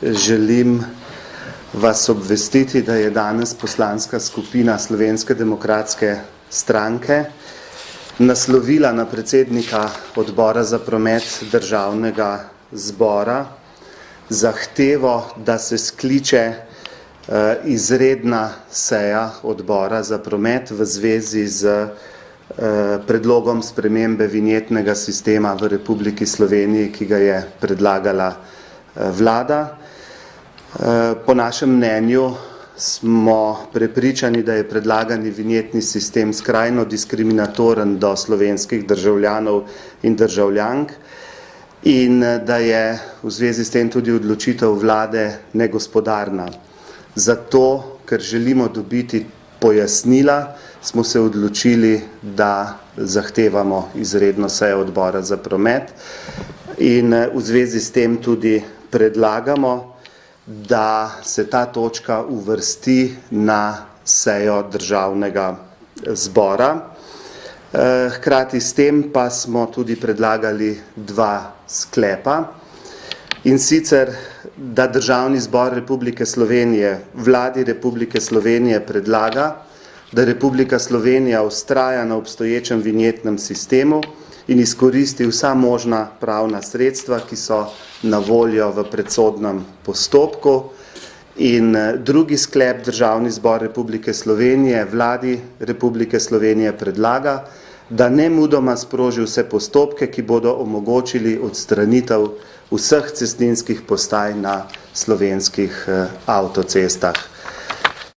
želim vas obvestiti, da je danes poslanska skupina Slovenske demokratske stranke naslovila na predsednika Odbora za promet Državnega zbora zahtevo, da se skliče izredna seja Odbora za promet v zvezi z predlogom spremembe vinjetnega sistema v Republiki Sloveniji, ki ga je predlagala vlada. Po našem mnenju smo prepričani, da je predlagani vinjetni sistem skrajno diskriminatoren do slovenskih državljanov in državljank in da je v zvezi s tem tudi odločitev vlade negospodarna. Zato, ker želimo dobiti pojasnila, smo se odločili, da zahtevamo izredno sejo Odbora za promet in v zvezi s tem tudi predlagamo, da se ta točka uvrsti na sejo Državnega zbora. Hkrati s tem pa smo tudi predlagali dva sklepa, in sicer, da Državni zbor Republike Slovenije Vladi Republike Slovenije predlaga, da Republika Slovenija vztraja na obstoječem vinjetnem sistemu in izkoristi vsa možna pravna sredstva, ki so na voljo v predsodnem postopku. In drugi sklep, Državni zbor Republike Slovenije Vladi Republike Slovenije predlaga, da nemudoma sproži vse postopke, ki bodo omogočili odstranitev vseh cestninskih postaj na slovenskih avtocestah.